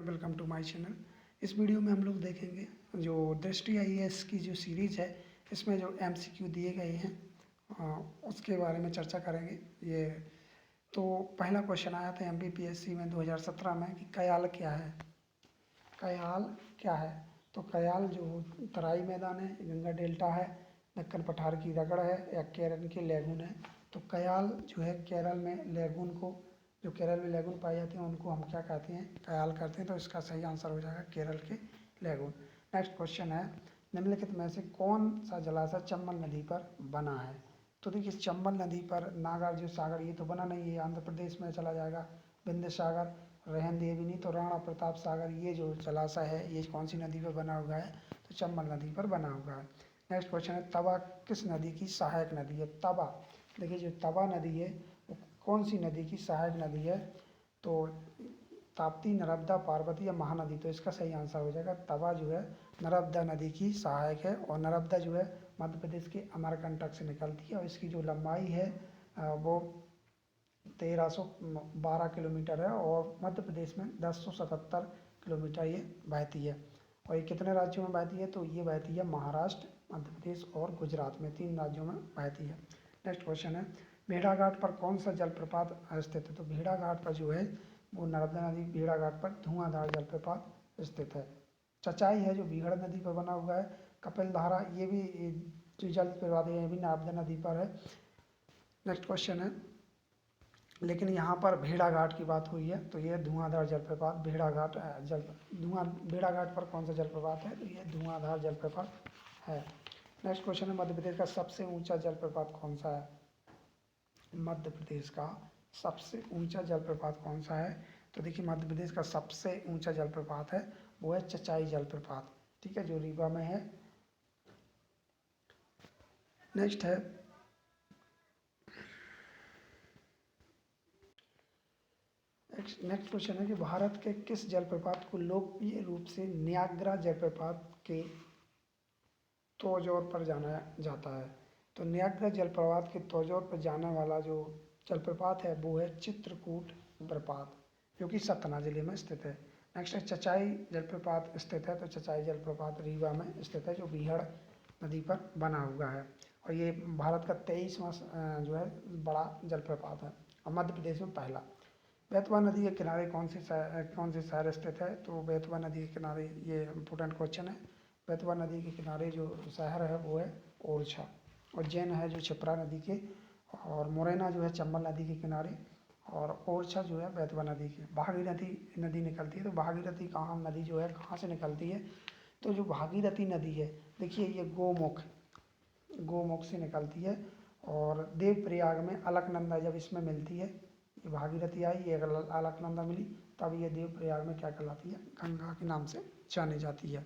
Welcome to my channel. इस video में हम लोग देखेंगे जो दृष्टि आईएएस की जो सीरीज़ है, इसमें जो एमसीक्यू दिए गए हैं उसके बारे में चर्चा करेंगे। ये तो पहला क्वेश्चन आया था एमपीपीएससी में 2017 में कि कयाल क्या है। कयाल क्या है? तो कयाल जो तराई मैदान है, गंगा डेल्टा है, दक्कन पठार की रगड़ है या केरल के लेगून है। तो कयाल जो है केरल में लेगून को, जो केरल में लेगून पाए जाते हैं उनको हम क्या कहते हैं? कयाल कहते हैं। तो इसका सही आंसर हो जाएगा केरल के लेगून। नेक्स्ट क्वेश्चन है, निम्नलिखित में से कौन सा जलाशय चंबल नदी पर बना है? तो देखिए चंबल नदी पर नागार्जुन सागर ये तो बना नहीं है, आंध्र प्रदेश में चला जाएगा। विंध्य सागर, रहन देवी नहीं तो राणा प्रताप सागर, ये जो जलाशय है ये कौन सी नदी पर बना हुआ है? तो चंबल नदी पर बना हुआ है। नेक्स्ट क्वेश्चन है, तवा किस नदी की सहायक नदी है? तवा, देखिए जो तवा नदी है वो कौन सी नदी की सहायक नदी है? तो ताप्ती, नर्मदा, पार्वती या महानदी? तो इसका सही आंसर हो जाएगा तवा जो है नर्मदा नदी की सहायक है। और नर्मदा जो है मध्य प्रदेश के अमरकंटक से निकलती है और इसकी जो लंबाई है वो 1312 किलोमीटर है और मध्य प्रदेश में 1077 किलोमीटर ये बहती है। और ये कितने राज्यों में बहती है? तो ये बहती है महाराष्ट्र, मध्य प्रदेश और गुजरात में, 3 राज्यों में बहती है। नेक्स्ट क्वेश्चन है, भेड़ाघाट पर कौन सा जलप्रपात स्थित है? तो भेड़ाघाट पर जो है वो नर्मदा नदी भेड़ाघाट पर धुआंधार जलप्रपात स्थित है। चचाई है जो बीहड़ नदी पर बना हुआ है। कपिलधारा ये भी जो जलप्रपात है ये भी नर्मदा नदी पर है। नेक्स्ट क्वेश्चन है, लेकिन यहाँ पर भेड़ाघाट की बात हुई है तो ये धुआंधार जलप्रपात भेड़ाघाट भेड़ाघाट पर कौन सा जलप्रपात है? तो ये धुआंधार जलप्रपात है। नेक्स्ट क्वेश्चन है, मध्य प्रदेश का सबसे ऊंचा जलप्रपात कौन सा है? मध्य प्रदेश का सबसे ऊंचा जलप्रपात कौन सा है? तो देखिए मध्य प्रदेश का सबसे ऊंचा जलप्रपात है वो है चचाई जलप्रपात, ठीक है, जो रीवा में है। नेक्स्ट है, नेक्स्ट क्वेश्चन है कि भारत के किस जलप्रपात को लोकप्रिय रूप से न्याग्रा जलप्रपात के तौर पर जाना जाता है? तो न्याग्रा जलप्रपात के तौर पर जाने वाला जो जलप्रपात है वो है चित्रकूट जलप्रपात, जो कि सतना जिले में स्थित है। नेक्स्ट है, चचाई जलप्रपात स्थित है। तो चचाई जलप्रपात रीवा में स्थित है, जो बीहड़ नदी पर बना हुआ है और ये भारत का 23वां जो है बड़ा जलप्रपात है और मध्य प्रदेश में पहला। बेतवा नदी के किनारे कौन से शहर स्थित है? तो बेतवा नदी के किनारे, ये इम्पोर्टेंट क्वेश्चन है, बेतवा नदी के किनारे जो शहर है वो है ओरछा। उज्जैन है जो क्षिप्रा नदी के, और मुरैना जो है चंबल नदी के किनारे, और ओरछा जो है बेतवा नदी के। भागीरथी नदी निकलती है। तो भागीरथी कहाँ नदी जो है कहाँ से निकलती है? तो जो भागीरथी नदी है देखिए ये गोमुख से निकलती है और देवप्रयाग में अलकनंदा जब इसमें मिलती है, ये भागीरथी आई, ये अलकनंदा मिली, तब ये देवप्रयाग में क्या कहलाती है? गंगा के नाम से जानी जाती है।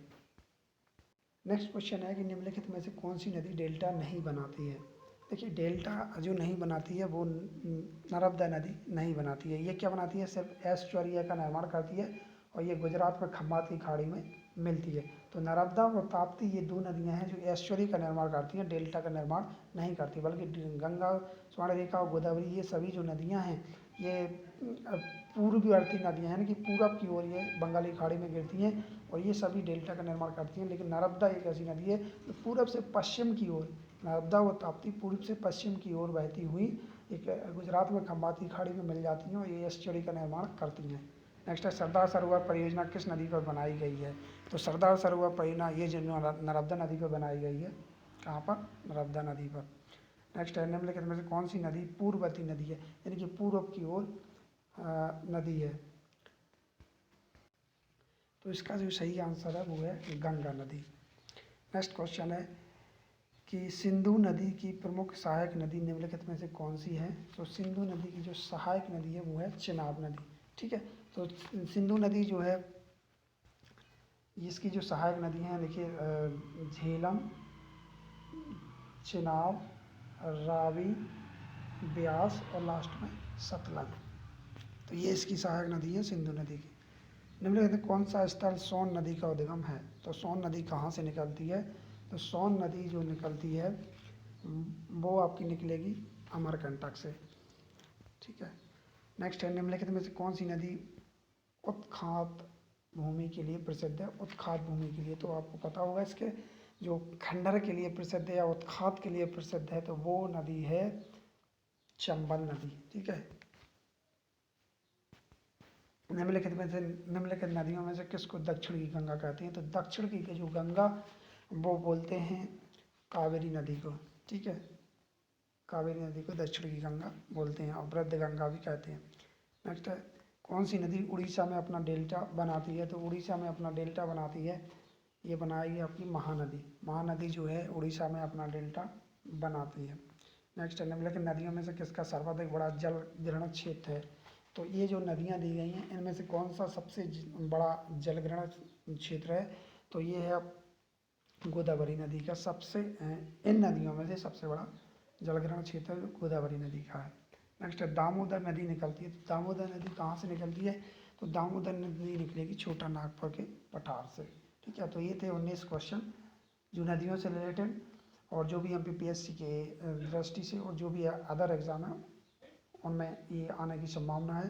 नेक्स्ट क्वेश्चन है कि निम्नलिखित में से कौन सी नदी डेल्टा नहीं बनाती है? देखिए डेल्टा जो नहीं बनाती है वो नर्मदा नदी नहीं बनाती है। ये क्या बनाती है? सिर्फ एस्चुरिया का निर्माण करती है और ये गुजरात में खम्बात की खाड़ी में मिलती है। तो नर्मदा और ताप्ती ये 2 नदियां हैं जो एस्चुरी का निर्माण करती हैं, डेल्टा का निर्माण नहीं करती। बल्कि गंगा, स्वर्णरेखा और गोदावरी ये सभी जो नदियां हैं ये पूर्ववर्ती नदियां हैं, यानी कि पूरब की ओर ये बंगाली खाड़ी में गिरती हैं और ये सभी डेल्टा का निर्माण करती हैं। लेकिन नर्मदा एक ऐसी नदी है जो पूरब से पश्चिम की ओर, नर्मदा व ताप्ती पूर्व से पश्चिम की ओर बहती हुई एक गुजरात में खम्बात की खाड़ी में मिल जाती हैं और ये एस्चुरी का निर्माण करती हैं। नेक्स्ट है, सरदार सरोवर परियोजना किस नदी पर बनाई गई है? तो सरदार सरोवर परियोजना ये जो नर्मदा नदी पर बनाई गई है। कहाँ पर? नर्मदा नदी पर। नेक्स्ट है, निम्नलिखित में से कौन सी नदी पूर्ववर्ती नदी है, यानी कि पूर्व की ओर नदी है? तो इसका जो सही आंसर है वो है गंगा नदी। नेक्स्ट क्वेश्चन है कि सिंधु नदी की प्रमुख सहायक नदी निम्नलिखित में से कौन सी है? तो सिंधु नदी की जो सहायक नदी है वो है चिनाब नदी, ठीक है। तो सिंधु नदी जो है इसकी जो सहायक नदी हैं देखिए झेलम, चिनाब, रावी, ब्यास और लास्ट में सतलज। तो ये इसकी सहायक नदी है सिंधु नदी की। निम्नलिखित में कौन सा स्थल सोन नदी का उद्गम है? तो सोन नदी कहाँ से निकलती है? तो सोन नदी जो निकलती है वो आपकी निकलेगी अमरकंटक से, ठीक है। नेक्स्ट है, निम्नलिखित में से कौन सी नदी उत्खात भूमि के लिए प्रसिद्ध है? उत्खात भूमि के लिए। तो आपको पता होगा इसके जो खंडर के लिए प्रसिद्ध है या उत्खात के लिए प्रसिद्ध है तो वो नदी है चंबल नदी। ठीक है। निम्नलिखित नदियों में से किसको दक्षिण की गंगा कहते हैं? तो दक्षिण की जो गंगा वो बोलते हैं कावेरी नदी को। ठीक है, कावेरी नदी को दक्षिण की गंगा बोलते हैं और वृद्ध गंगा भी कहते हैं। नेक्स्ट है, कौन सी नदी उड़ीसा में अपना डेल्टा बनाती है? तो उड़ीसा में अपना डेल्टा बनाती है, ये बनाएगी आपकी महानदी। महानदी जो है उड़ीसा में अपना डेल्टा बनाती है। नेक्स्ट है, निम्नलिखित नदियों में से किसका सर्वाधिक बड़ा जल ग्रहण क्षेत्र है? तो ये जो नदियाँ दी गई हैं इनमें से कौन सा सबसे बड़ा जल ग्रहण क्षेत्र है? तो ये है गोदावरी नदी का सबसे इन नदियों में से सबसे बड़ा जल ग्रहण क्षेत्र गोदावरी नदी का है। नेक्स्ट है, दामोदर नदी निकलती है। तो दामोदर नदी कहाँ से निकलती है? तो दामोदर नदी निकलेगी छोटा नागपुर के पठार से। ठीक है, तो ये थे 19 क्वेश्चन जो नदियों से रिलेटेड और जो भी MPPSC के दृष्टि से और जो भी अदर एग्ज़ाम है उनमें ये आने की संभावना है।